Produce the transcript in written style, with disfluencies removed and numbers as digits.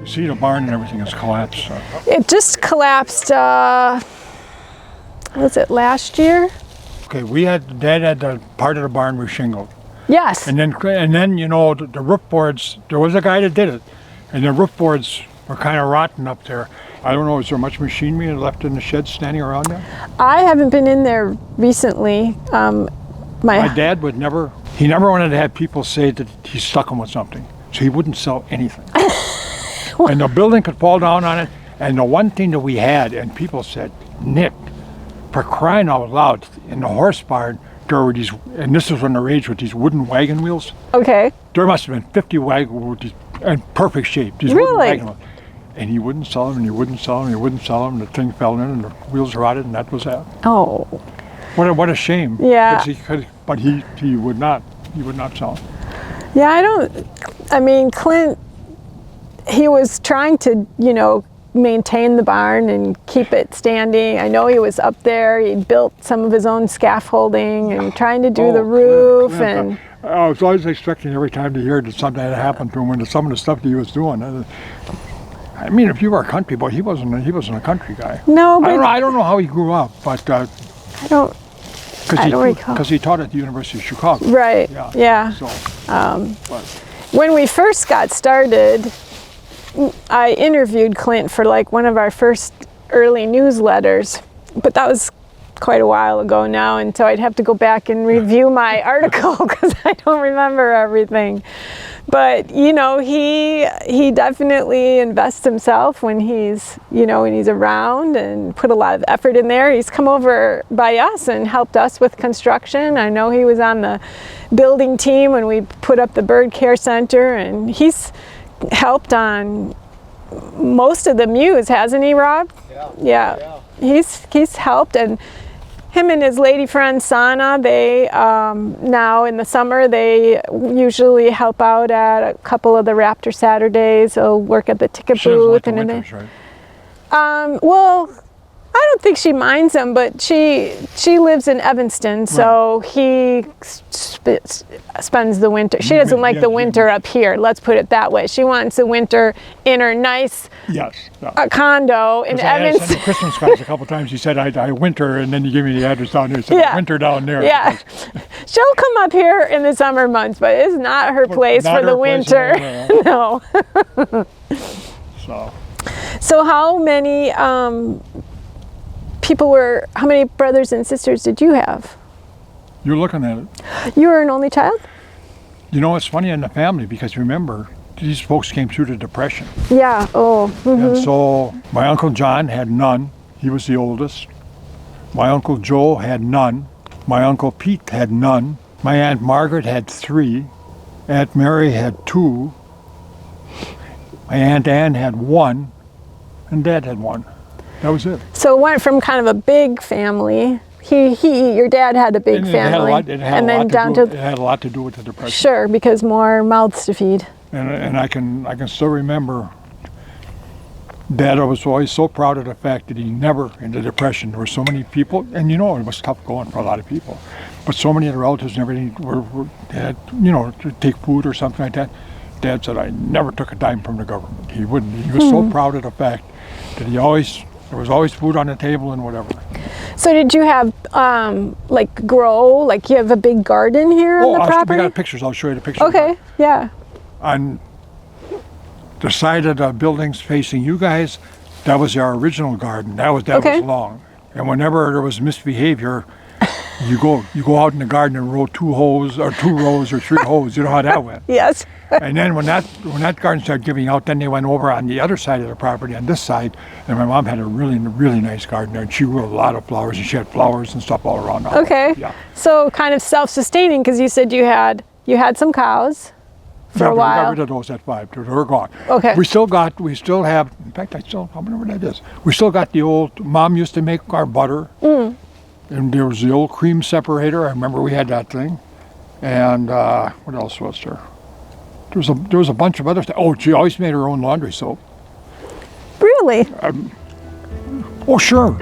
See, the barn and everything has collapsed. It just collapsed, was it last year? Okay, Dad had the part of the barn reshingled. Yes. And then you know, the roof boards, there was a guy that did it, and the roof boards were kind of rotten up there. I don't know, is there much machinery left in the shed standing around there? I haven't been in there recently. My dad would never wanted to have people say that he stuck them with something, so he wouldn't sell anything. And the building could fall down on it, and the one thing that we had, and people said, Nick, for crying out loud, in the horse barn, there were these, and this is when the rage with these wooden wagon wheels. Okay. There must have been 50 wagon wheels in perfect shape. These Really? wooden wagon wheels. And he wouldn't sell them, and he wouldn't sell them, and he wouldn't sell them, and the thing fell in, and the wheels rotted, and that was that. Oh. What a shame. Yeah. But he would not sell them. Yeah, I mean, Clint, he was trying to, you know, maintain the barn and keep it standing. I know he was up there. He built some of his own scaffolding and trying to do the roof. Clint. I was always expecting every time to hear that something had happened to him when some of the stuff that he was doing. I mean, if you were a country boy, he wasn't a country guy. No, but I don't know how he grew up, but I don't recall. Because he taught at the University of Chicago. Right. Yeah. So, when we first got started, I interviewed Clint for like one of our first early newsletters, but that was quite a while ago now, and so I'd have to go back and review my article because I don't remember everything. But you know, he definitely invests himself when he's around and put a lot of effort in there. He's come over by us and helped us with construction. I know he was on the building team when we put up the bird care center, and he's helped on most of the mews, hasn't he, Rob? Yeah. He's helped, and him and his lady friend Sana, they now in the summer they usually help out at a couple of the Raptor Saturdays. They'll work at the ticket booth and winters, right? Well, I don't think she minds him, but she lives in Evanston, so he spends the winter. She doesn't like the winter up here, let's put it that way. She wants the winter in her nice condo in Evanston. I sent him Christmas cards a couple times. He said, I winter, and then he gave me the address down there. He said, winter down there. Yeah. She'll come up here in the summer months, but it's not her place for the winter. No. So how many how many brothers and sisters did you have? You're looking at it. You were an only child? You know, it's funny in the family because remember, these folks came through the Depression. Yeah, And so my Uncle John had none. He was the oldest. My Uncle Joe had none. My Uncle Pete had none. My Aunt Margaret had 3. Aunt Mary had 2. My Aunt Ann had 1. And Dad had 1. That was it. So it went from kind of a big family. Your dad had a big family. It had a lot to do with the Depression. Sure, because more mouths to feed. And I can still remember Dad was always so proud of the fact that he never, in the Depression, there were so many people, and you know, it was tough going for a lot of people, but so many of the relatives and everything had, you know, to take food or something like that. Dad said, I never took a dime from the government. He wouldn't. He was so proud of the fact that there was always food on the table and whatever. So did you have, you have a big garden here on the property? We got pictures. I'll show you the pictures. Okay, yeah. On the side of the buildings facing you guys, that was our original garden. That was long. And whenever there was misbehavior, you go out in the garden and row 2 rows or 3 hoes. You know how that went. Yes. And then when that garden started giving out, then they went over on the other side of the property, on this side, and my mom had a really, really nice garden there, and she grew a lot of flowers, and she had flowers and stuff all around the house. Okay. Yeah. So kind of self-sustaining, because you said you had some cows for a while. We got rid of those at 5. They were gone. Okay. We still have, in fact, I don't know where that is. We still got the old, Mom used to make our butter, and there was the old cream separator. I remember we had that thing. And what else was there? There was a bunch of other stuff. Oh, she always made her own laundry soap. Really? Oh, sure.